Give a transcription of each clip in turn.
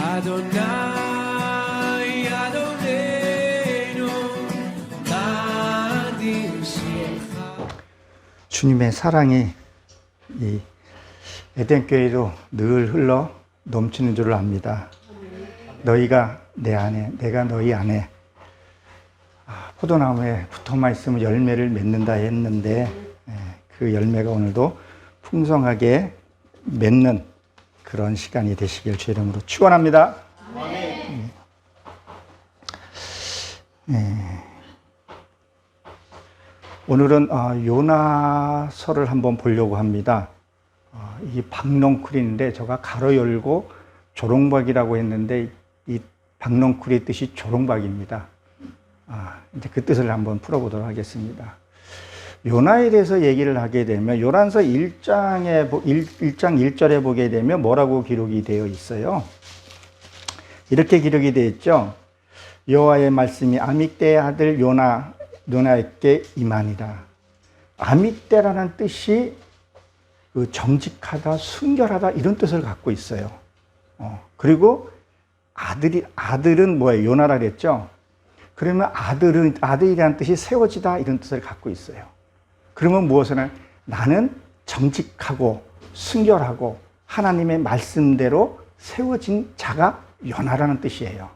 אדוני אדוננו 나는 שמך. 주님의 사랑이 이 에덴교회로 늘 흘러 넘치는 줄을 압니다. 너희가 내 안에, 내가 너희 안에. 포도나무에 붙어만 있으면 열매를 맺는다 했는데 그 열매가 오늘도 풍성하게 맺는 그런 시간이 되시길 주 이름으로 축원합니다. 오늘은 요나서를 한번 보려고 합니다. 이 박넝쿨인데 제가 가로 열고 조롱박이라고 했는데 이 박넝쿨의 뜻이 조롱박입니다. 이제 그 뜻을 한번 풀어보도록 하겠습니다. 요나에 대해서 얘기를 하게 되면 요나서 1장 1절에 보게 되면 뭐라고 기록이 되어 있어요? 이렇게 기록이 되어 있죠. 여호와의 말씀이 아믹대의 아들 요나에게 임하니라. 아믹대라는 뜻이 정직하다, 순결하다 이런 뜻을 갖고 있어요. 그리고 아들은 뭐예요? 요나라 그랬죠. 그러면 아들이라는 뜻이 세워지다 이런 뜻을 갖고 있어요. 그러면 무엇을 나는 정직하고 순결하고 하나님의 말씀대로 세워진 자가 요나라는 뜻이에요.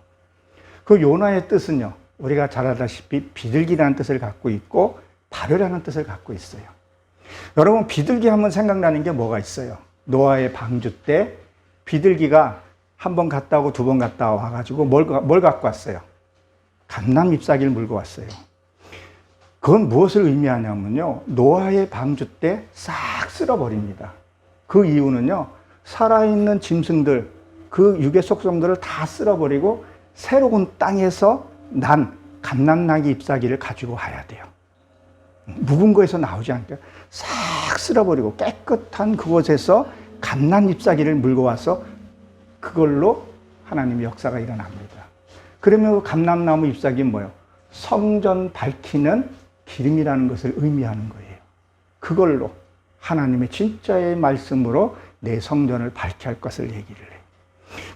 그 요나의 뜻은요, 우리가 잘 알다시피 비둘기라는 뜻을 갖고 있고 발효라는 뜻을 갖고 있어요. 여러분, 비둘기 하면 생각나는 게 뭐가 있어요? 노아의 방주 때 비둘기가 한 번 갔다 오고 두 번 갔다 와가지고 뭘 갖고 왔어요? 감람 잎사귀를 물고 왔어요. 그건 무엇을 의미하냐면요, 노아의 방주 때 싹 쓸어버립니다. 그 이유는요, 살아있는 짐승들, 그 육의 속성들을 다 쓸어버리고 새로운 땅에서 난 감람나귀 잎사귀를 가지고 와야 돼요. 묵은 거에서 나오지 않게 싹 쓸어버리고 깨끗한 그곳에서 감람 잎사귀를 물고 와서 그걸로 하나님의 역사가 일어납니다. 그러면 그 감람나무 잎사귀는 뭐예요? 성전 밝히는 기름이라는 것을 의미하는 거예요. 그걸로 하나님의 진짜의 말씀으로 내 성전을 밝게 할 것을 얘기를 해요.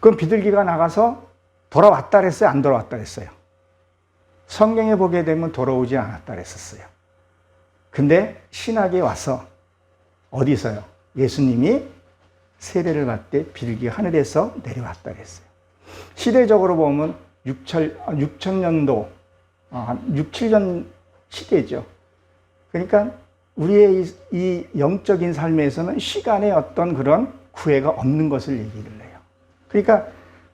그럼 비둘기가 나가서 돌아왔다 그랬어요? 안 돌아왔다 그랬어요? 성경에 보게 되면 돌아오지 않았다 그랬었어요. 근데 신학에 와서 어디서요? 예수님이 세례를 받때 비둘기가 하늘에서 내려왔다 그랬어요. 시대적으로 보면 6천년도, 6, 7년 시대죠. 그러니까 우리의 이 영적인 삶에서는 시간의 어떤 그런 구애가 없는 것을 얘기를 해요. 그러니까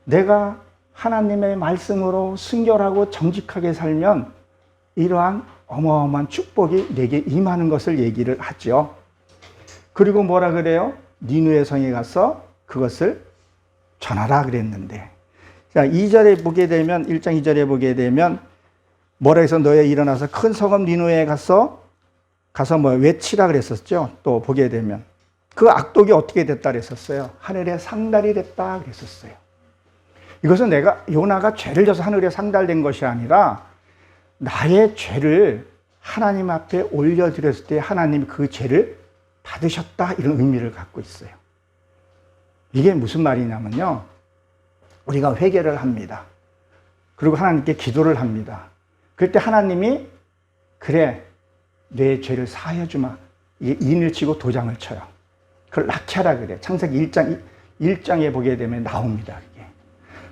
내가 하나님의 말씀으로 순결하고 정직하게 살면 이러한 어마어마한 축복이 내게 임하는 것을 얘기를 하죠. 그리고 뭐라 그래요? 니느웨 성에 가서 그것을 전하라 그랬는데, 자, 2절에 보게 되면, 1장 2절에 보게 되면 뭐라 해서 너에 일어나서 큰 성읍 니느웨에 가서 뭐 외치라 그랬었죠. 또 보게 되면 그 악독이 어떻게 됐다 그랬었어요? 하늘에 상달이 됐다 그랬었어요. 이것은 요나가 죄를 져서 하늘에 상달된 것이 아니라 나의 죄를 하나님 앞에 올려드렸을 때 하나님이 그 죄를 받으셨다 이런 의미를 갖고 있어요. 이게 무슨 말이냐면요, 우리가 회개를 합니다. 그리고 하나님께 기도를 합니다. 그럴 때 하나님이 그래 내 죄를 사하여 주마, 인을 치고 도장을 쳐요. 그걸 낙해하라 그래. 창세기 1장에 보게 되면 나옵니다. 이게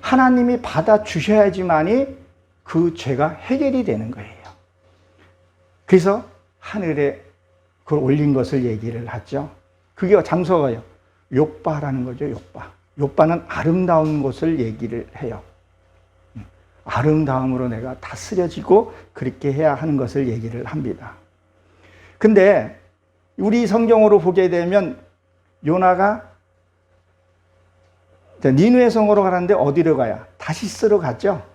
하나님이 받아주셔야지만이 그 죄가 해결이 되는 거예요. 그래서 하늘에 그걸 올린 것을 얘기를 하죠. 그게 장소가요, 욥바라는 거죠. 욥바는 아름다운 곳을 얘기를 해요. 아름다움으로 내가 다스려지고 그렇게 해야 하는 것을 얘기를 합니다. 근데 우리 성경으로 보게 되면 요나가 니느웨 성으로 가는데 어디로 가야? 다시스로 갔죠.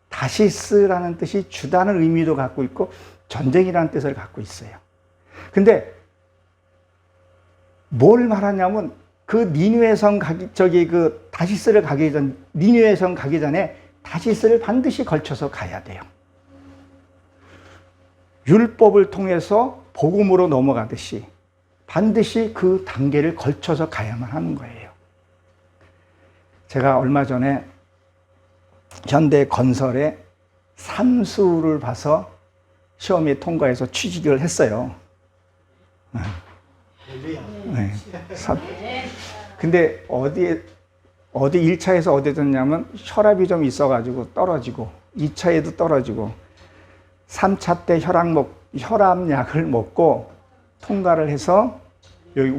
다시스라는 뜻이 주다는 의미도 갖고 있고 전쟁이라는 뜻을 갖고 있어요. 근데 뭘 말하냐면 그 니느웨 성 다시스를 가기 전, 니느웨 성 가기 전에 다시스를 반드시 걸쳐서 가야 돼요. 율법을 통해서 복음으로 넘어가듯이 반드시 그 단계를 걸쳐서 가야만 하는 거예요. 제가 얼마 전에 현대 건설의 삼수를 봐서 시험에 통과해서 취직을 했어요. 네. 근데 어디 1차에서 어디 됐냐면 혈압이 좀 있어가지고 떨어지고 2차에도 떨어지고 3차 때 혈압약을 먹고 통과를 해서 여기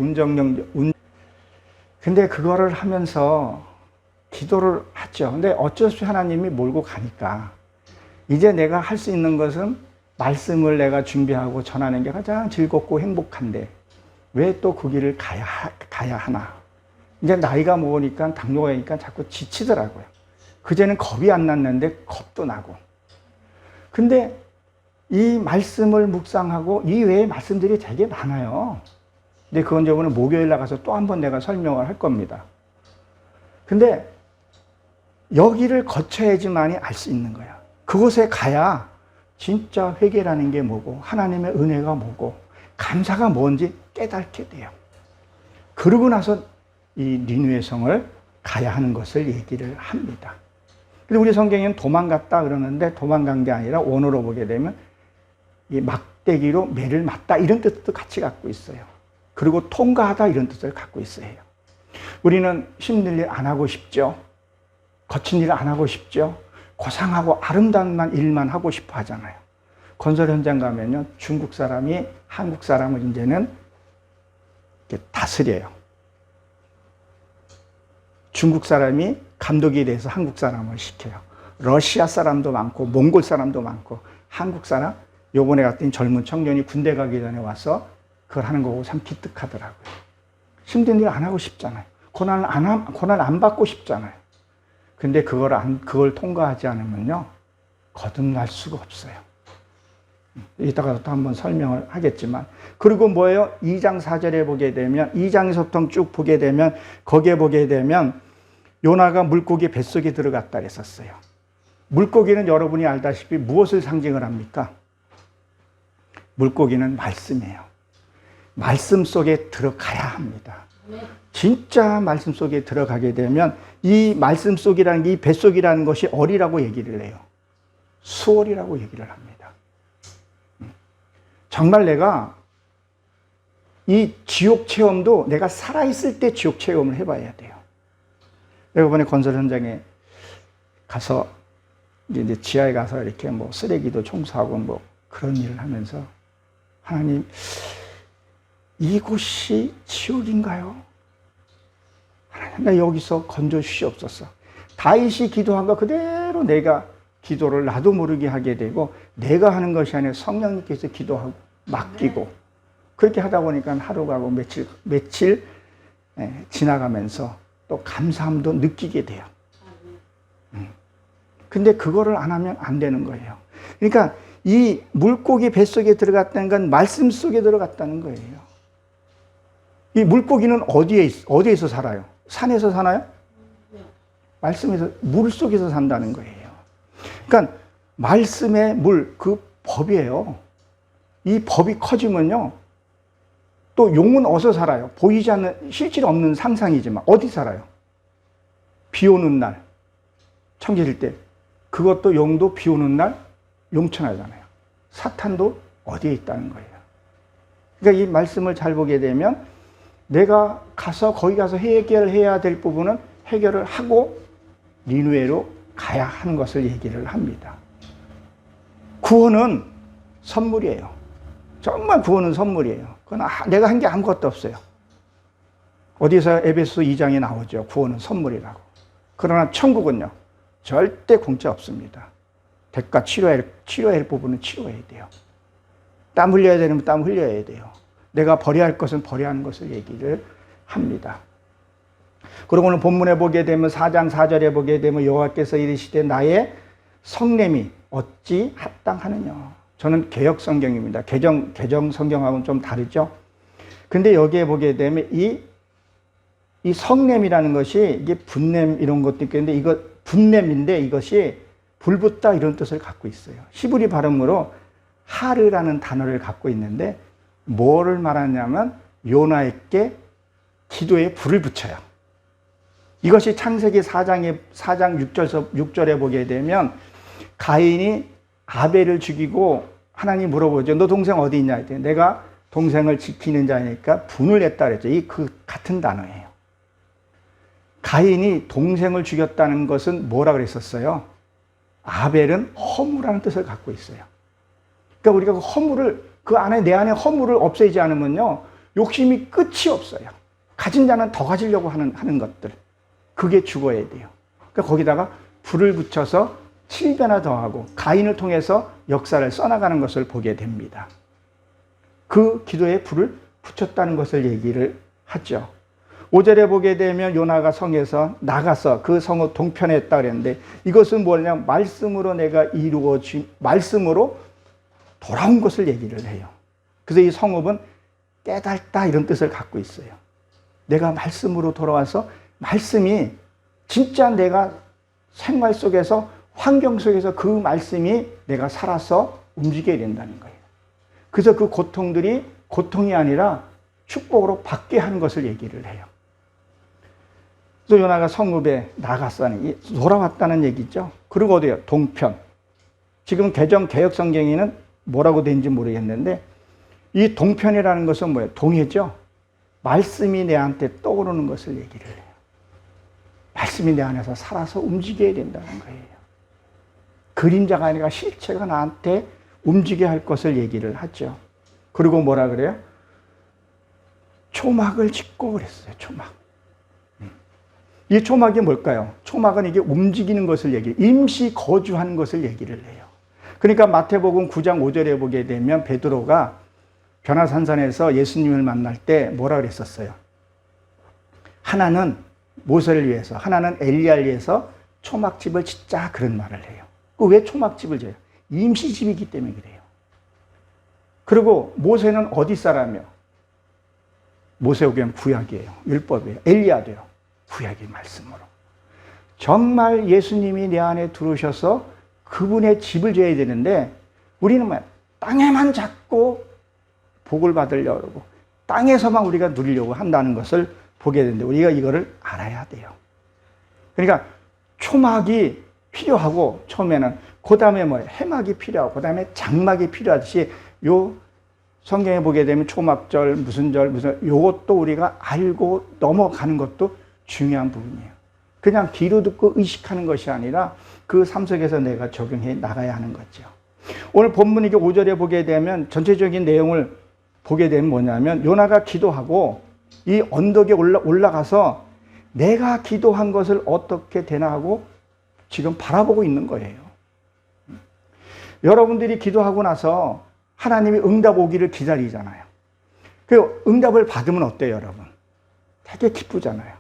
근데 그거를 하면서 기도를 했죠. 근데 어쩔 수 없이 하나님이 몰고 가니까 이제 내가 할 수 있는 것은 말씀을 내가 준비하고 전하는 게 가장 즐겁고 행복한데 왜 또 그 길을 가야 하나. 이제 나이가 먹으니까 당뇨가 있으니까 자꾸 지치더라고요. 그제는 겁이 안 났는데 겁도 나고. 근데 이 말씀을 묵상하고 이 외에 말씀들이 되게 많아요. 근데 그건 저번에 목요일 나가서 또 한 번 내가 설명을 할 겁니다. 근데 여기를 거쳐야지만이 알 수 있는 거야. 그곳에 가야 진짜 회개라는 게 뭐고 하나님의 은혜가 뭐고 감사가 뭔지 깨닫게 돼요. 그러고 나서 이 니느웨 성을 가야 하는 것을 얘기를 합니다. 근데 우리 성경에는 도망갔다 그러는데 도망간 게 아니라 원어로 보게 되면 이 막대기로 매를 맞다 이런 뜻도 같이 갖고 있어요. 그리고 통과하다 이런 뜻을 갖고 있어요. 우리는 힘들 일 안 하고 싶죠. 거친 일 안 하고 싶죠. 고상하고 아름다운 일만 하고 싶어 하잖아요. 건설 현장 가면요, 중국 사람이 한국 사람을 이제는 이렇게 다스려요. 중국 사람이 감독에 대해서 한국 사람을 시켜요. 러시아 사람도 많고 몽골 사람도 많고 한국 사람, 요번에 갔더니 젊은 청년이 군대 가기 전에 와서 그걸 하는 거고 참 기특하더라고요. 힘든 일 안 하고 싶잖아요. 고난 안 받고 싶잖아요. 근데 그걸 통과하지 않으면요, 거듭날 수가 없어요. 이따가 또 한번 설명을 하겠지만. 그리고 뭐예요? 2장 4절에 보게 되면, 2장에서부터 쭉 보게 되면, 거기에 보게 되면, 요나가 물고기 뱃속에 들어갔다 그랬었어요. 물고기는 여러분이 알다시피 무엇을 상징을 합니까? 물고기는 말씀이에요. 말씀 속에 들어가야 합니다. 진짜 말씀 속에 들어가게 되면 이 말씀 속이라는 게, 이 뱃속이라는 것이 어리라고 얘기를 해요. 수월이라고 얘기를 합니다. 정말 내가 이 지옥 체험도 내가 살아있을 때 지옥 체험을 해봐야 돼요. 내가 이번에 건설 현장에 가서 이제 지하에 가서 이렇게 뭐 쓰레기도 청소하고 뭐 그런 일을 하면서 하나님, 이곳이 지옥인가요? 하나님, 나 여기서 건져 주시옵소서. 다윗이 기도한 거 그대로 내가 기도를 나도 모르게 하게 되고, 내가 하는 것이 아니라 성령님께서 기도하고 맡기고, 그렇게 하다 보니까 하루 가고 며칠 지나가면서 또 감사함도 느끼게 돼요. 근데 그거를 안 하면 안 되는 거예요. 그러니까 이 물고기 뱃속에 들어갔다는 건 말씀 속에 들어갔다는 거예요. 이 물고기는 어디에서 살아요? 산에서 사나요? 말씀에서, 물 속에서 산다는 거예요. 그러니까 말씀의 물, 그 법이에요. 이 법이 커지면요, 또 용은 어디서 살아요? 보이지 않는, 실질 없는 상상이지만 어디 살아요? 비 오는 날, 청계일 때, 그것도 용도 비 오는 날 용천하잖아요. 사탄도 어디에 있다는 거예요. 그러니까 이 말씀을 잘 보게 되면 내가 거기 가서 해결해야 될 부분은 해결을 하고 니느웨로 가야 하는 것을 얘기를 합니다. 구원은 선물이에요. 정말 구원은 선물이에요. 그건 내가 한 게 아무것도 없어요. 어디서 에베소 2장에 나오죠. 구원은 선물이라고. 그러나 천국은요, 절대 공짜 없습니다. 대가 치료해야 할 부분은 치료해야 돼요. 땀 흘려야 되면 땀 흘려야 돼요. 내가 버려야 할 것은 버려야 하는 것을 얘기를 합니다. 그리고 오늘 본문에 보게 되면 4장 4절에 보게 되면 여호와께서 이르시되 나의 성냄이 어찌 합당하느냐. 저는 개역 성경입니다. 개정 성경하고는 좀 다르죠. 근데 여기에 보게 되면 이 성냄이라는 것이 이게 분냄 이런 것도 있겠는데, 이거 분냄인데 이것이 불붙다 이런 뜻을 갖고 있어요. 히브리 발음으로 하르라는 단어를 갖고 있는데, 뭐를 말하냐면 요나에게 기도에 불을 붙여요. 이것이 창세기 4장 6절에 보게 되면 가인이 아벨을 죽이고 하나님 물어보죠. 너 동생 어디 있냐 했더니 내가 동생을 지키는 자니까 분을 냈다 그랬죠. 이 그 같은 단어예요. 가인이 동생을 죽였다는 것은 뭐라 그랬었어요? 아벨은 허물하는 뜻을 갖고 있어요. 그러니까 우리가 그 허물을 그 안에 내 안에 허물을 없애지 않으면요 욕심이 끝이 없어요. 가진 자는 더 가지려고 하는 것들 그게 죽어야 돼요. 그러니까 거기다가 불을 붙여서 7배나 더하고 가인을 통해서 역사를 써나가는 것을 보게 됩니다. 그 기도에 불을 붙였다는 것을 얘기를 하죠. 5절에 보게 되면 요나가 성에서 나가서 그 성을 동편했다 그랬는데 이것은 뭐냐면 말씀으로 내가 이루어진 말씀으로 돌아온 것을 얘기를 해요. 그래서 이 성읍은 깨달다 이런 뜻을 갖고 있어요. 내가 말씀으로 돌아와서 말씀이 진짜 내가 생활 속에서 환경 속에서 그 말씀이 내가 살아서 움직여야 된다는 거예요. 그래서 그 고통들이 고통이 아니라 축복으로 받게 하는 것을 얘기를 해요. 그래서 요나가 성읍에 나갔다는 돌아왔다는 얘기죠. 그리고 어디요? 동편. 지금 개역 성경에는 뭐라고 되는지 모르겠는데 이 동편이라는 것은 뭐예요? 동해죠. 말씀이 내한테 떠오르는 것을 얘기를 해요. 말씀이 내 안에서 살아서 움직여야 된다는 거예요. 그림자가 아니라 실체가 나한테 움직여야 할 것을 얘기를 하죠. 그리고 뭐라 그래요? 초막을 짓고 그랬어요. 초막. 이 초막이 뭘까요? 초막은 이게 움직이는 것을 얘기해요. 임시 거주하는 것을 얘기를 해요. 그러니까 마태복음 9장 5절에 보게 되면 베드로가 변화산산에서 예수님을 만날 때 뭐라 그랬었어요? 하나는 모세를 위해서, 하나는 엘리야를 위해서 초막집을 짓자 그런 말을 해요. 왜 초막집을 지어요? 임시집이기 때문에 그래요. 그리고 모세는 어디 사람이요? 모세오경 구약이에요. 율법이에요. 엘리야도요. 구약의 말씀으로. 정말 예수님이 내 안에 들어오셔서 그분의 집을 지어야 되는데 우리는 뭐 땅에만 잡고 복을 받으려고 그러고 땅에서만 우리가 누리려고 한다는 것을 보게 되는데 우리가 이거를 알아야 돼요. 그러니까 초막이 필요하고 처음에는 그 다음에 뭐예요? 해막이 필요하고 그 다음에 장막이 필요하듯이 요 성경에 보게 되면 초막절 무슨 요것도 우리가 알고 넘어가는 것도 중요한 부분이에요. 그냥 귀로 듣고 의식하는 것이 아니라 그 삶 속에서 내가 적용해 나가야 하는 거죠. 오늘 본문 이게 5절에 보게 되면 전체적인 내용을 보게 되면 뭐냐면 요나가 기도하고 이 언덕에 올라가서 내가 기도한 것을 어떻게 되나 하고 지금 바라보고 있는 거예요. 여러분들이 기도하고 나서 하나님이 응답 오기를 기다리잖아요. 그 응답을 받으면 어때요, 여러분? 되게 기쁘잖아요.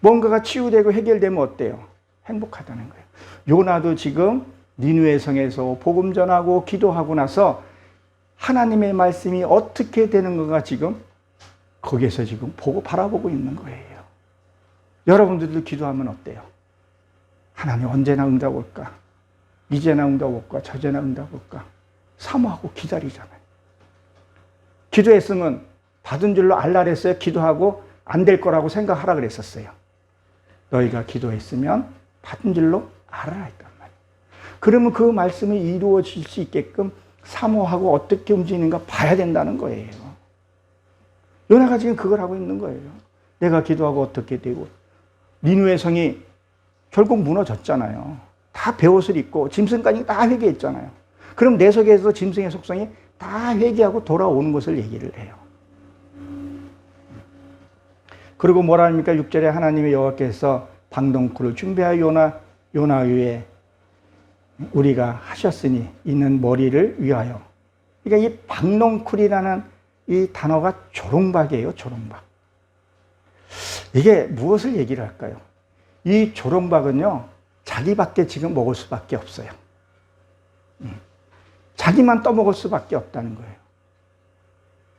뭔가가 치유되고 해결되면 어때요? 행복하다는 거예요. 요나도 지금 니느웨 성에서 복음 전하고 기도하고 나서 하나님의 말씀이 어떻게 되는 건가 지금 거기에서 지금 보고 바라보고 있는 거예요. 여러분들도 기도하면 어때요? 하나님 언제나 응답 올까? 이제나 응답 올까? 저제나 응답 올까? 사모하고 기다리잖아요. 기도했으면 받은 줄로 알라 그랬어요. 기도하고 안 될 거라고 생각하라 그랬었어요. 너희가 기도했으면 받은 줄로 알아라 했단 말이에요. 그러면 그 말씀이 이루어질 수 있게끔 사모하고 어떻게 움직이는가 봐야 된다는 거예요. 요나가 지금 그걸 하고 있는 거예요. 내가 기도하고 어떻게 되고 니느웨 성이 결국 무너졌잖아요. 다 베옷을 입고 짐승까지 다 회개했잖아요. 그럼 내 속에서 짐승의 속성이 다 회개하고 돌아오는 것을 얘기를 해요. 그리고 뭐라 합니까? 6절에 하나님의 여호와께서 방동쿨을 준비하여 요나 위에 우리가 하셨으니 이는 머리를 위하여. 그러니까 이 방농쿨이라는 이 단어가 조롱박이에요. 조롱박. 이게 무엇을 얘기를 할까요? 이 조롱박은요 자기밖에 지금 먹을 수밖에 없어요. 자기만 떠먹을 수밖에 없다는 거예요.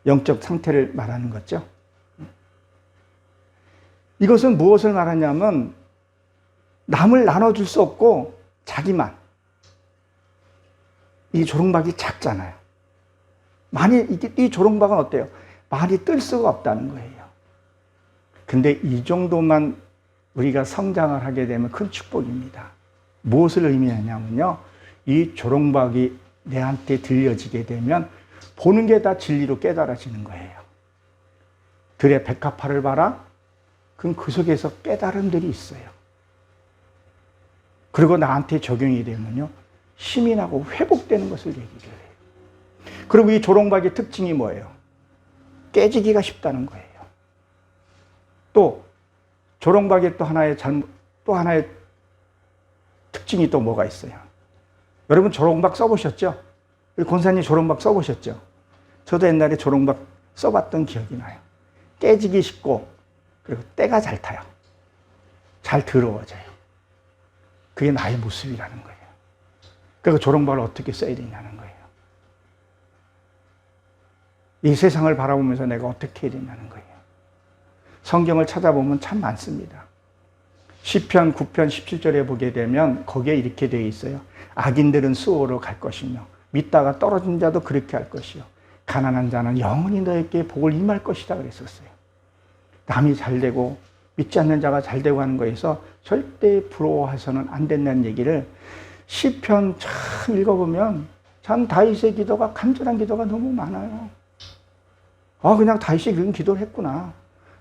영적 상태를 말하는 거죠. 이것은 무엇을 말하냐면 남을 나눠줄 수 없고 자기만. 이 조롱박이 작잖아요. 이 조롱박은 어때요? 많이 뜰 수가 없다는 거예요. 근데 이 정도만 우리가 성장을 하게 되면 큰 축복입니다. 무엇을 의미하냐면요. 이 조롱박이 내한테 들려지게 되면 보는 게 다 진리로 깨달아지는 거예요. 들의 백합화를 봐라. 그럼 그 속에서 깨달음들이 있어요. 그리고 나한테 적용이 되면요. 힘이 나고 회복되는 것을 얘기를 해요. 그리고 이 조롱박의 특징이 뭐예요? 깨지기가 쉽다는 거예요. 또 조롱박의 또 하나의 특징이 또 뭐가 있어요? 여러분 조롱박 써보셨죠? 우리 권사님 조롱박 써보셨죠? 저도 옛날에 조롱박 써봤던 기억이 나요. 깨지기 쉽고 그리고 때가 잘 타요. 잘 더러워져요. 그게 나의 모습이라는 거예요. 그러니까 조롱박을 어떻게 써야 되냐는 거예요. 이 세상을 바라보면서 내가 어떻게 해야 되냐는 거예요. 성경을 찾아보면 참 많습니다. 시편 9편 17절에 보게 되면 거기에 이렇게 되어 있어요. 악인들은 수호로 갈 것이며 믿다가 떨어진 자도 그렇게 할 것이요. 가난한 자는 영원히 너에게 복을 임할 것이다 그랬었어요. 남이 잘되고 믿지 않는 자가 잘되고 하는 거에서 절대 부러워해서는 안 된다는 얘기를 시편 참 읽어보면 참 다윗의 기도가 간절한 기도가 너무 많아요. 그냥 다윗이 그런 기도를 했구나.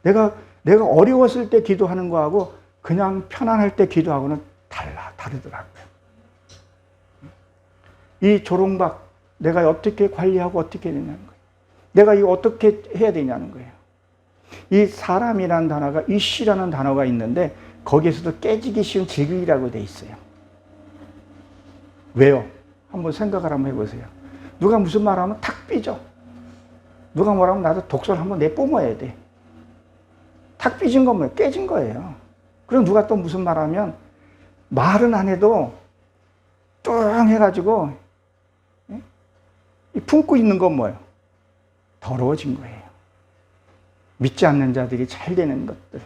내가 어려웠을 때 기도하는 거하고 그냥 편안할 때 기도하고는 다르더라고요. 이 조롱박 내가 어떻게 관리하고 어떻게 해야 되냐는 거예요. 내가 이거 어떻게 해야 되냐는 거예요. 이 사람이라는 단어가 이씨라는 단어가 있는데 거기에서도 깨지기 쉬운 질극이라고 돼 있어요. 왜요? 한번 생각을 한번 해보세요. 누가 무슨 말하면 탁 삐져. 누가 뭐라면 나도 독소를 한번 내뿜어야 돼. 탁 삐진 건 뭐예요? 깨진 거예요. 그럼 누가 또 무슨 말하면 말은 안 해도 뚱 해가지고 품고 있는 건 뭐예요? 더러워진 거예요. 믿지 않는 자들이 잘 되는 것들.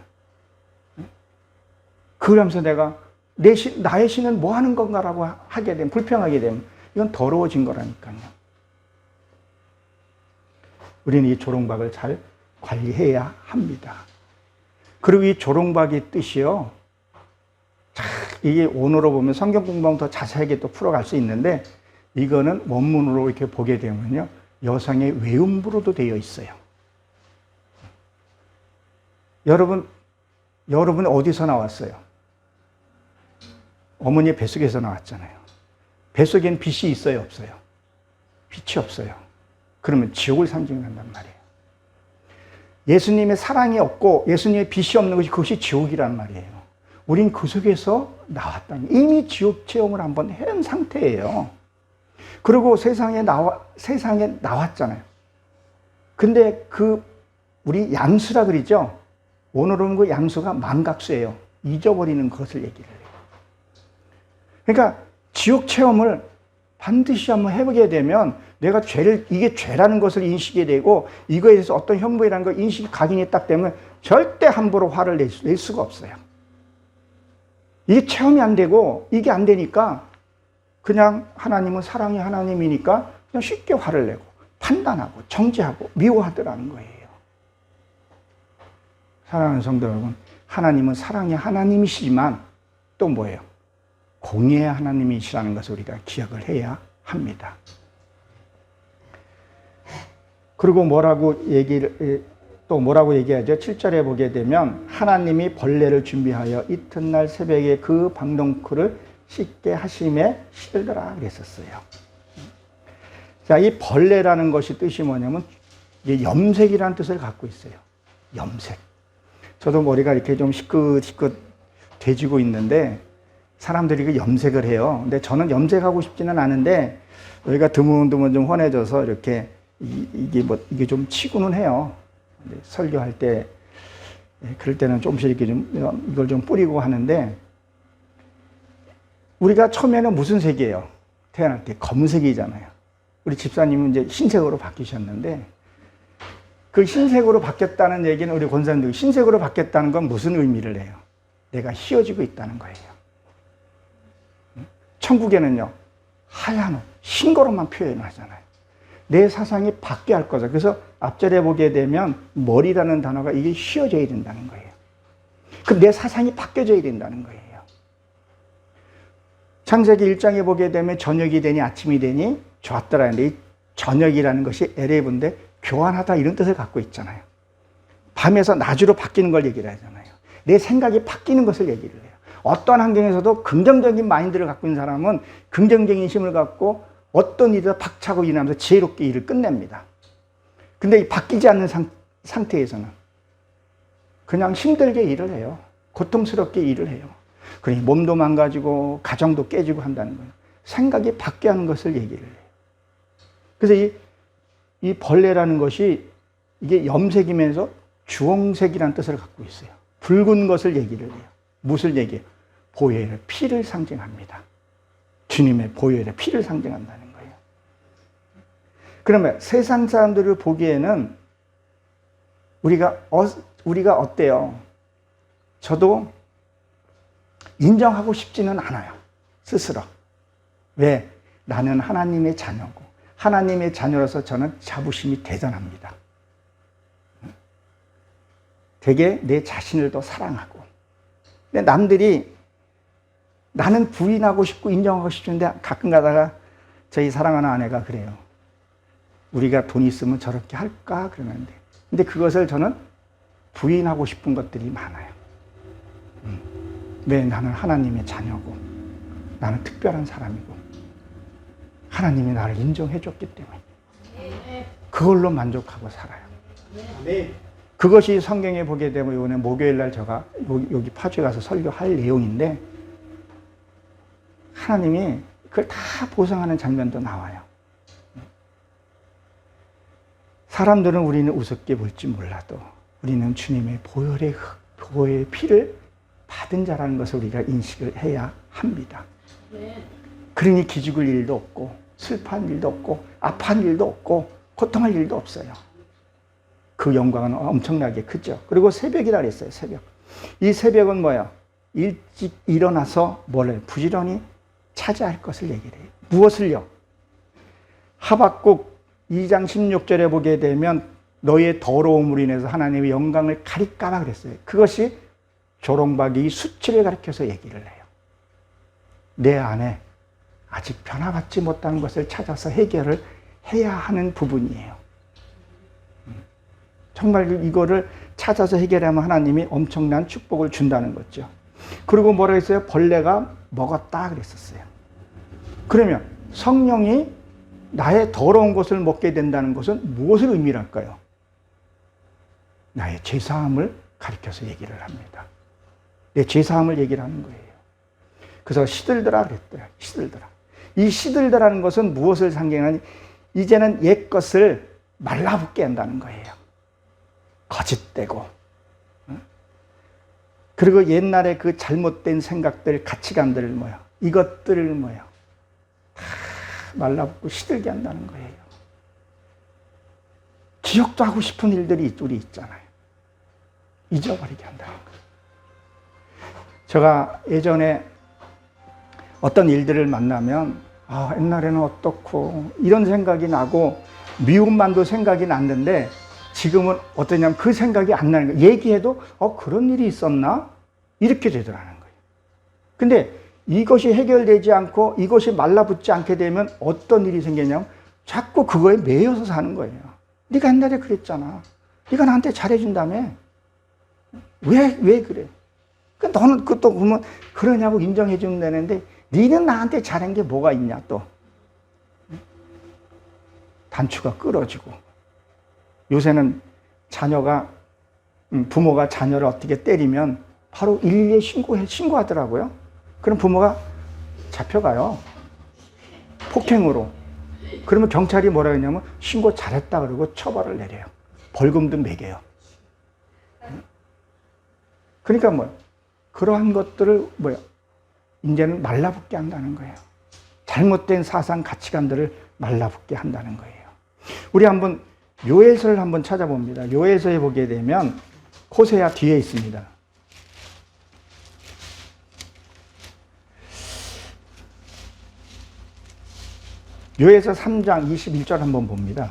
그러면서 내가 나의 신은 뭐 하는 건가라고 하게 되면, 불평하게 되면 이건 더러워진 거라니까요. 우리는 이 조롱박을 잘 관리해야 합니다. 그리고 이 조롱박의 뜻이요. 이게 원어로 보면 성경 공부하면 더 자세하게 또 풀어갈 수 있는데 이거는 원문으로 이렇게 보게 되면요. 여성의 외음부로도 되어 있어요. 여러분 어디서 나왔어요? 어머니의 뱃속에서 나왔잖아요. 뱃속에는 빛이 있어요, 없어요? 빛이 없어요. 그러면 지옥을 상징한단 말이에요. 예수님의 사랑이 없고 예수님의 빛이 없는 것이 그것이 지옥이란 말이에요. 우린 그 속에서 나왔다니 이미 지옥 체험을 한번 해온 상태예요. 그리고 세상에 나왔잖아요. 근데 우리 양수라 그러죠? 오늘은 그 양수가 망각수예요. 잊어버리는 것을 얘기를 해요. 그러니까 지옥 체험을 반드시 한번 해보게 되면 내가 이게 죄라는 것을 인식이 되고 이거에 대해서 어떤 형벌이라는 걸 인식이 각인이 딱 되면 절대 함부로 화를 낼 수가 없어요. 이게 체험이 안 되고 이게 안 되니까 그냥 하나님은 사랑의 하나님이니까 그냥 쉽게 화를 내고 판단하고 정죄하고 미워하더라는 거예요. 사랑하는 성도 여러분, 하나님은 사랑의 하나님이시지만 또 뭐예요? 공의의 하나님이시라는 것을 우리가 기억을 해야 합니다. 그리고 뭐라고 얘기하죠? 7절에 보게 되면 하나님이 벌레를 준비하여 이튿날 새벽에 그 방동쿨을 씻게 하심에 실더라 그랬었어요. 자, 이 벌레라는 것이 뜻이 뭐냐면 이게 염색이라는 뜻을 갖고 있어요. 염색. 저도 머리가 이렇게 좀 시끗시끗 돼지고 있는데 사람들이 그 염색을 해요. 근데 저는 염색하고 싶지는 않은데 여기가 드문드문 좀 환해져서 이렇게 이게 좀 치고는 해요. 설교할 때 그럴 때는 조금씩 이렇게 좀 이걸 좀 뿌리고 하는데 우리가 처음에는 무슨 색이에요? 태어날 때 검은색이잖아요. 우리 집사님은 이제 흰색으로 바뀌셨는데 그 흰색으로 바뀌었다는 얘기는 우리 권사님들 흰색으로 바뀌었다는 건 무슨 의미를 해요? 내가 휘어지고 있다는 거예요. 천국에는요 하얀 옷, 흰 거로만 표현을 하잖아요. 내 사상이 바뀌어야 할 거죠. 그래서 앞절에 보게 되면 머리라는 단어가 이게 휘어져야 된다는 거예요. 그럼 내 사상이 바뀌어져야 된다는 거예요. 창세기 1장에 보게 되면 저녁이 되니 아침이 되니 좋았더라 하는데 이 저녁이라는 것이 에레브인데 교환하다 이런 뜻을 갖고 있잖아요. 밤에서 낮으로 바뀌는 걸 얘기를 하잖아요. 내 생각이 바뀌는 것을 얘기를 해요. 어떤 환경에서도 긍정적인 마인드를 갖고 있는 사람은 긍정적인 힘을 갖고 어떤 일이든 박차고 일어나면서 지혜롭게 일을 끝냅니다. 근데 바뀌지 않는 상태에서는 그냥 힘들게 일을 해요. 고통스럽게 일을 해요. 그러니 몸도 망가지고 가정도 깨지고 한다는 거예요. 생각이 바뀌어 하는 것을 얘기를 해요. 그래서 이 벌레라는 것이 이게 염색이면서 주홍색이라는 뜻을 갖고 있어요. 붉은 것을 얘기를 해요. 무엇을 얘기해요? 보혈의 피를 상징합니다. 주님의 보혈의 피를 상징한다는 거예요. 그러면 세상 사람들을 보기에는 우리가 어때요? 저도 인정하고 싶지는 않아요. 스스로. 왜? 나는 하나님의 자녀고 하나님의 자녀로서 저는 자부심이 대단합니다. 되게 내 자신을 더 사랑하고. 근데 남들이 나는 부인하고 싶고 인정하고 싶은데 가끔 가다가 저희 사랑하는 아내가 그래요. 우리가 돈 있으면 저렇게 할까? 그러는데. 근데 그것을 저는 부인하고 싶은 것들이 많아요. 왜? 나는 하나님의 자녀고 나는 특별한 사람이고 하나님이 나를 인정해 줬기 때문에 그걸로 만족하고 살아요. 그것이 성경에 보게 되면 이번에 목요일날 제가 여기 파주에 가서 설교할 내용인데 하나님이 그걸 다 보상하는 장면도 나와요. 사람들은 우리는 우습게 볼지 몰라도 우리는 주님의 보혈의 피를 받은 자라는 것을 우리가 인식을 해야 합니다. 그러니 기죽을 일도 없고 슬퍼한 일도 없고 아파한 일도 없고 고통할 일도 없어요. 그 영광은 엄청나게 크죠. 그리고 새벽이라 그랬어요. 새벽. 이 새벽은 뭐야? 일찍 일어나서 뭘 부지런히 차지할 것을 얘기를 해요. 무엇을요? 하박국 2장 16절에 보게 되면 너의 더러움으로 인해서 하나님의 영광을 가릴까 봐 그랬어요. 그것이 조롱박이 수치를 가리켜서 얘기를 해요. 내 안에 아직 변화받지 못한 것을 찾아서 해결을 해야 하는 부분이에요. 정말 이거를 찾아서 해결하면 하나님이 엄청난 축복을 준다는 거죠. 그리고 뭐라 했어요? 벌레가 먹었다 그랬었어요. 그러면 성령이 나의 더러운 것을 먹게 된다는 것은 무엇을 의미할까요? 나의 죄사함을 가리켜서 얘기를 합니다. 내 죄사함을 얘기를 하는 거예요. 그래서 시들더라 그랬더라. 시들더라. 이 시들더라는 것은 무엇을 상징하니? 이제는 옛 것을 말라붙게 한다는 거예요. 거짓되고 그리고 옛날에 그 잘못된 생각들, 가치관들을 뭐야? 이것들을 뭐야? 다 말라붙고 시들게 한다는 거예요. 기억도 하고 싶은 일들이 우리 있잖아요. 잊어버리게 한다는 거예요. 제가 예전에 어떤 일들을 만나면 옛날에는 어떻고 이런 생각이 나고 미움만도 생각이 났는데 지금은 어떠냐면 그 생각이 안 나는 거예요. 얘기해도 그런 일이 있었나? 이렇게 되더라는 거예요. 근데 이것이 해결되지 않고 이것이 말라붙지 않게 되면 어떤 일이 생기냐면 자꾸 그거에 매여서 사는 거예요. 네가 옛날에 그랬잖아. 네가 나한테 잘해준다며. 왜 그래? 너는 그것도 보면 그러냐고 인정해주면 되는데 네는 나한테 잘한 게 뭐가 있냐 또. 단추가 끊어지고 요새는 부모가 자녀를 어떻게 때리면 바로 112에 신고하더라고요. 그럼 부모가 잡혀가요. 폭행으로. 그러면 경찰이 뭐라 했냐면 신고 잘했다 그러고 처벌을 내려요. 벌금도 매겨요. 그러니까 그러한 것들을 이제는 말라붙게 한다는 거예요. 잘못된 사상 가치관들을 말라붙게 한다는 거예요. 우리 한번 요엘서를 한번 찾아봅니다. 요엘서에 보게 되면 호세아 뒤에 있습니다. 요엘서 3장 21절 한번 봅니다.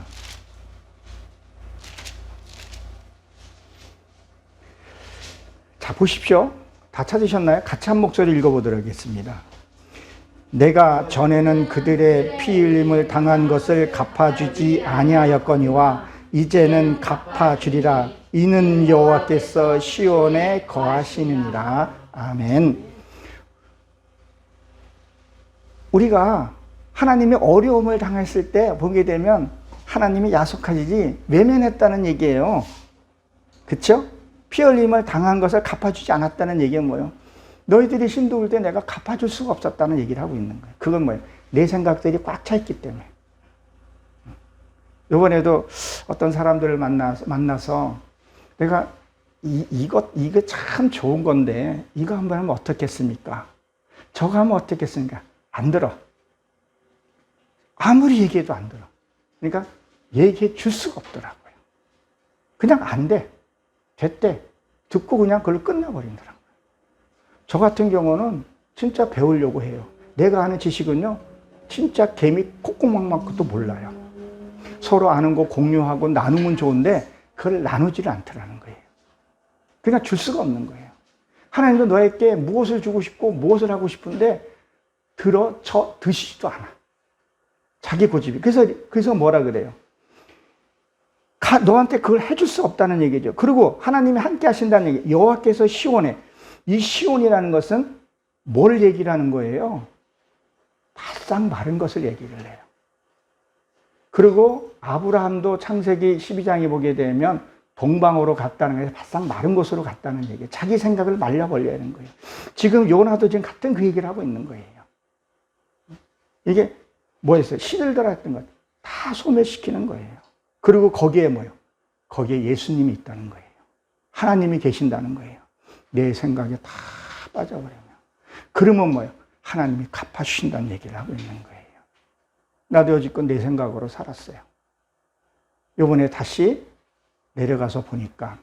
자, 보십시오. 다 찾으셨나요? 같이 한 목소리 읽어보도록 하겠습니다. 내가 전에는 그들의 피 흘림을 당한 것을 갚아주지 아니하였거니와 이제는 갚아주리라. 이는 여호와께서 시온에 거하시느니라. 아멘. 우리가 하나님의 어려움을 당했을 때 보게 되면 하나님이 야속하시지 외면했다는 얘기예요. 그렇죠? 피 흘림을 당한 것을 갚아주지 않았다는 얘기는 뭐예요? 너희들이 힘들 때 내가 갚아줄 수가 없었다는 얘기를 하고 있는 거예요. 그건 뭐예요? 내 생각들이 꽉 차 있기 때문에. 이번에도 어떤 사람들을 만나서 내가 이거 참 좋은 건데 이거 한번 하면 어떻겠습니까? 저거 하면 어떻겠습니까? 안 들어. 아무리 얘기해도 안 들어. 그러니까 얘기해 줄 수가 없더라고요. 그냥 안 돼. 됐대. 듣고 그냥 그걸 끝내버리더라고요. 저 같은 경우는 진짜 배우려고 해요. 내가 아는 지식은요, 진짜 개미 콧구멍만큼도 몰라요. 서로 아는 거 공유하고 나누면 좋은데 그걸 나누지를 않더라는 거예요. 그냥 줄 수가 없는 거예요. 하나님도 너에게 무엇을 주고 싶고 무엇을 하고 싶은데 드시지도 않아. 자기 고집이. 그래서 뭐라 그래요? 너한테 그걸 해줄 수 없다는 얘기죠. 그리고 하나님이 함께 하신다는 얘기. 여호와께서 시온에. 이 시온이라는 것은 뭘 얘기를 하는 거예요? 바싹 마른 것을 얘기를 해요. 그리고 아브라함도 창세기 12장에 보게 되면 동방으로 갔다는 거예요. 바싹 마른 곳으로 갔다는 얘기예요. 자기 생각을 말려버리는 거예요. 지금 요나도 지금 같은 그 얘기를 하고 있는 거예요. 이게 뭐였어요? 시들더라 했던 것 다 소멸시키는 거예요. 그리고 거기에 뭐예요? 거기에 예수님이 있다는 거예요. 하나님이 계신다는 거예요. 내 생각에 다 빠져버리면. 그러면 뭐예요? 하나님이 갚아주신다는 얘기를 하고 있는 거예요. 나도 여지껏 내 생각으로 살았어요. 이번에 다시 내려가서 보니까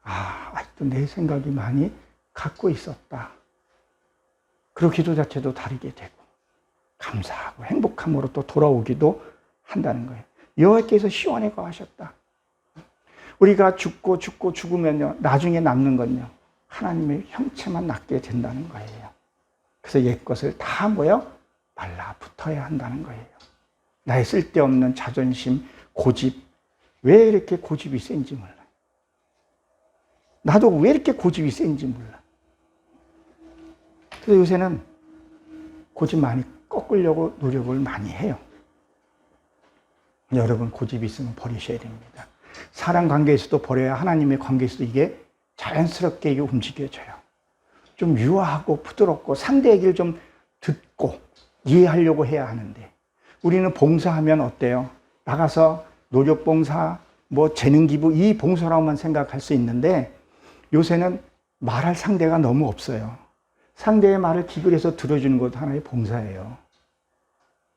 아직도 내 생각이 많이 갖고 있었다. 그리고 기도 자체도 다르게 되고 감사하고 행복함으로 또 돌아오기도 한다는 거예요. 여호와께서 시온에 거하셨다. 우리가 죽으면요, 나중에 남는 건요, 하나님의 형체만 남게 된다는 거예요. 그래서 옛 것을 다 말라붙어야 한다는 거예요. 나의 쓸데없는 자존심, 고집, 왜 이렇게 고집이 센지 몰라. 나도 왜 이렇게 고집이 센지 몰라. 그래서 요새는 고집 많이 꺾으려고 노력을 많이 해요. 여러분, 고집이 있으면 버리셔야 됩니다. 사람 관계에서도 버려야 하나님의 관계에서도 이게 자연스럽게 이게 움직여져요. 좀 유화하고 부드럽고 상대 얘기를 좀 듣고 이해하려고 해야 하는데, 우리는 봉사하면 어때요? 나가서 노력봉사, 재능기부, 이 봉사라고만 생각할 수 있는데, 요새는 말할 상대가 너무 없어요. 상대의 말을 기울여서 들어주는 것도 하나의 봉사예요.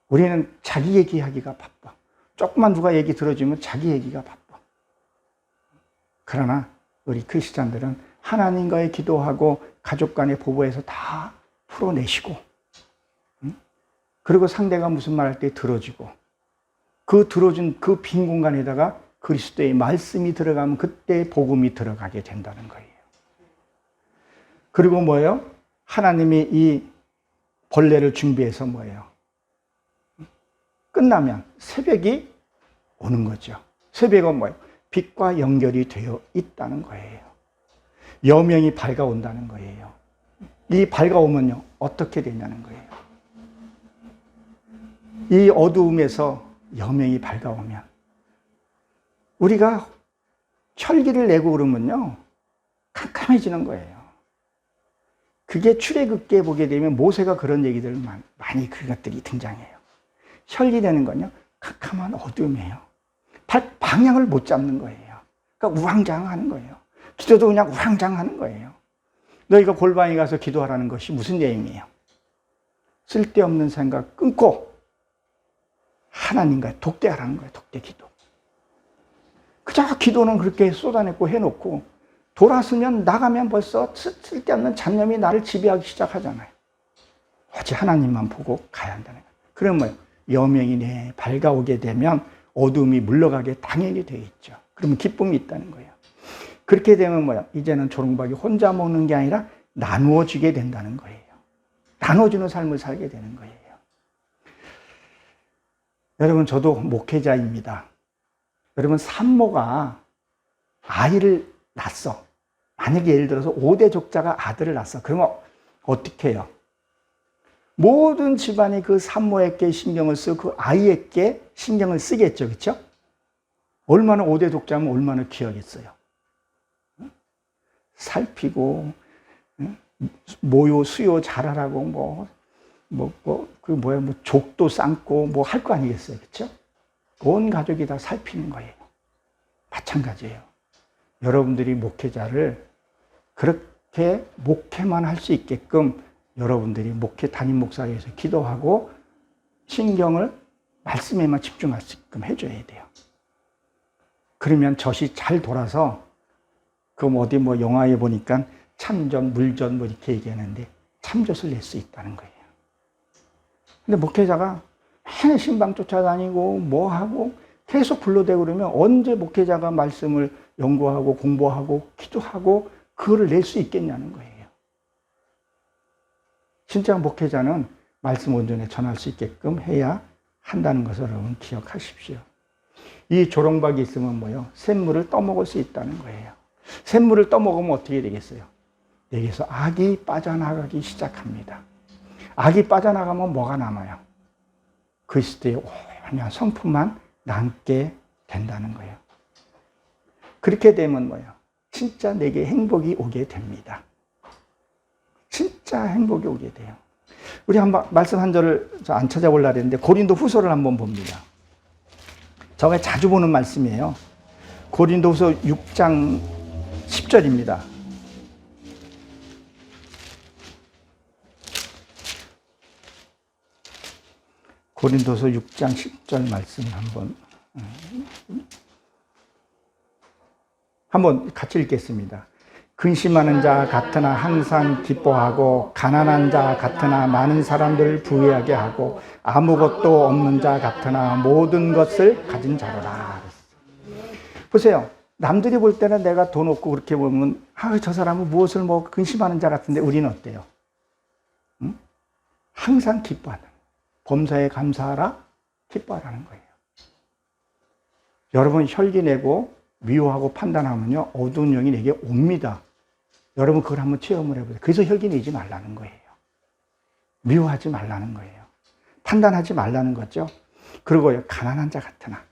우리는 자기 얘기하기가 바빠. 조금만 누가 얘기 들어주면 자기 얘기가 바빠. 그러나 우리 크리스찬들은 하나님과의 기도하고 가족 간의 보고에서 다 풀어내시고, 그리고 상대가 무슨 말할 때 들어주고, 그 들어준 그 빈 공간에다가 그리스도의 말씀이 들어가면 그때 복음이 들어가게 된다는 거예요. 그리고 하나님이 이 벌레를 준비해서 끝나면 새벽이 오는 거죠. 새벽은 빛과 연결이 되어 있다는 거예요. 여명이 밝아온다는 거예요. 이 밝아오면요, 어떻게 되냐는 거예요. 이 어두움에서 여명이 밝아오면, 우리가 혈기를 내고 그러면요, 캄캄해지는 거예요. 그게 출애굽기에 보게 되면 모세가 그런 얘기들을 많이 그것들이 등장해요. 혈기되는 건요, 캄캄한 어둠이에요. 방향을 못 잡는 거예요. 그러니까 우왕좌왕하는 거예요. 기도도 그냥 우왕좌왕하는 거예요. 너희가 골방에 가서 기도하라는 것이 무슨 내용이에요? 쓸데없는 생각 끊고 하나님과 독대하라는 거예요. 독대 기도. 그저 기도는 그렇게 쏟아내고 해놓고 돌아서면 나가면 벌써 쓸데없는 잡념이 나를 지배하기 시작하잖아요. 오직 하나님만 보고 가야 한다는 거예요. 그러면 여명이 밝아오게 되면 어둠이 물러가게 당연히 되어 있죠. 그러면 기쁨이 있다는 거예요. 그렇게 되면 뭐야? 이제는 조롱박이 혼자 먹는 게 아니라 나누어지게 된다는 거예요. 나눠주는 삶을 살게 되는 거예요. 여러분, 저도 목회자입니다. 여러분, 산모가 아이를 낳았어. 만약에 예를 들어서 5대 족자가 아들을 낳았어. 그러면 어떻게 해요? 모든 집안이 그 산모에게 신경을 쓰고 그 아이에게 신경을 쓰겠죠. 그렇죠? 얼마나 5대 족자면 얼마나 귀하겠어요. 살피고 모요 수요 잘하라고 족도 삶고 뭐 할 거 아니겠어요. 그렇죠? 온 가족이 다 살피는 거예요. 마찬가지예요. 여러분들이 목회자를 그렇게 목회만 할 수 있게끔 여러분들이 목회 담임 목사에서 기도하고 신경을 말씀에만 집중할 수 있게끔 해줘야 돼요. 그러면 젖이 잘 돌아서 그럼 어디 뭐 영화에 보니까 참젖, 물젖 뭐 이렇게 얘기하는데 참젖을 낼 수 있다는 거예요. 근데 목회자가 맨날 신방 쫓아다니고 뭐 하고 계속 불러대고 그러면 언제 목회자가 말씀을 연구하고 공부하고 기도하고 그거를 낼 수 있겠냐는 거예요. 진짜 목회자는 말씀 온전히 전할 수 있게끔 해야 한다는 것을 여러분 기억하십시오. 이 조롱박이 있으면 뭐요? 샘물을 떠먹을 수 있다는 거예요. 샘물을 떠먹으면 어떻게 되겠어요? 여기서 악이 빠져나가기 시작합니다. 악이 빠져나가면 뭐가 남아요? 그리스도의 온전한 성품만 남게 된다는 거예요. 그렇게 되면 뭐예요? 진짜 내게 행복이 오게 됩니다. 진짜 행복이 오게 돼요. 우리 한번 말씀 한 절을 안 찾아보려고 했는데 고린도 후서를 한번 봅니다. 저가 자주 보는 말씀이에요. 고린도 후서 6장 10절입니다. 고린도서 6장 10절 말씀 한번 같이 읽겠습니다. 근심하는 자 같으나 항상 기뻐하고 가난한 자 같으나 많은 사람들을 부유하게 하고 아무것도 없는 자 같으나 모든 것을 가진 자로라. 보세요. 남들이 볼 때는 내가 돈 없고 그렇게 보면 저 사람은 무엇을 먹고 근심하는 자 같은데 우리는 어때요? 응? 항상 기뻐하는, 범사에 감사하라, 기뻐하라는 거예요. 여러분 혈기 내고 미워하고 판단하면요 어두운 영이 내게 옵니다. 여러분 그걸 한번 체험을 해보세요. 그래서 혈기 내지 말라는 거예요. 미워하지 말라는 거예요. 판단하지 말라는 거죠. 그리고 가난한 자 같으나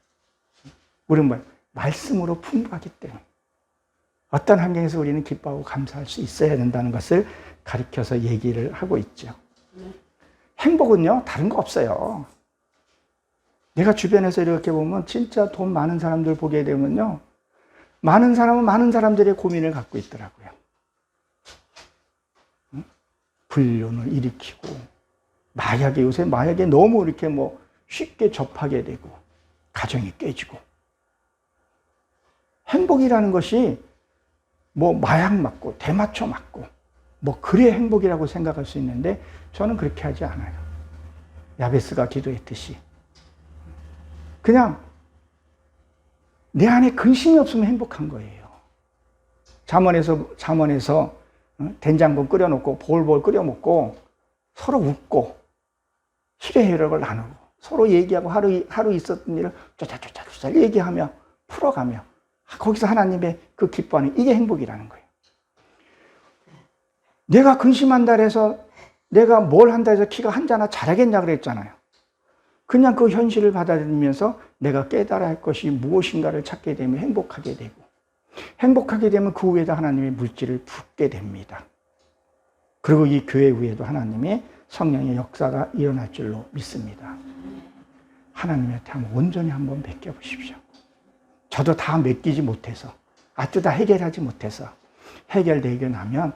우리는 뭐예요? 말씀으로 풍부하기 때문에 어떤 환경에서 우리는 기뻐하고 감사할 수 있어야 된다는 것을 가르쳐서 얘기를 하고 있죠. 행복은요 다른 거 없어요. 내가 주변에서 이렇게 보면 진짜 돈 많은 사람들 보게 되면요 많은 사람은 많은 사람들의 고민을 갖고 있더라고요. 불륜을 일으키고 요새 마약에 너무 이렇게 뭐 쉽게 접하게 되고 가정이 깨지고 행복이라는 것이 뭐 마약 맞고 대마초 맞고 뭐 그래 행복이라고 생각할 수 있는데 저는 그렇게 하지 않아요. 야베스가 기도했듯이 그냥 내 안에 근심이 없으면 행복한 거예요. 잠원에서 된장국 끓여놓고 볼볼 끓여 먹고 서로 웃고 희례회력을 나누고 서로 얘기하고 하루 있었던 일을 쪼잘쪼잘 얘기하며 풀어가며 거기서 하나님의 그 기뻐하는 이게 행복이라는 거예요. 내가 근심한다 해서 내가 뭘 한다 해서 키가 한자나 잘하겠냐 그랬잖아요. 그냥 그 현실을 받아들이면서 내가 깨달아야 할 것이 무엇인가를 찾게 되면 행복하게 되고 행복하게 되면 그 위에다 하나님의 물질을 붓게 됩니다. 그리고 이 교회 위에도 하나님의 성령의 역사가 일어날 줄로 믿습니다. 하나님한테 온전히 한번 맡겨보십시오. 저도 다 맡기지 못해서 아주 다 해결하지 못해서 해결되고 나면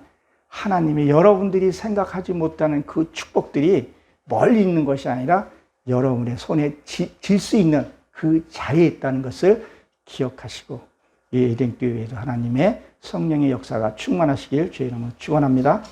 하나님의 여러분들이 생각하지 못하는 그 축복들이 멀리 있는 것이 아니라 여러분의 손에 질 수 있는 그 자리에 있다는 것을 기억하시고 이 에덴교회에도 하나님의 성령의 역사가 충만하시길 주의 이름으로 축원합니다.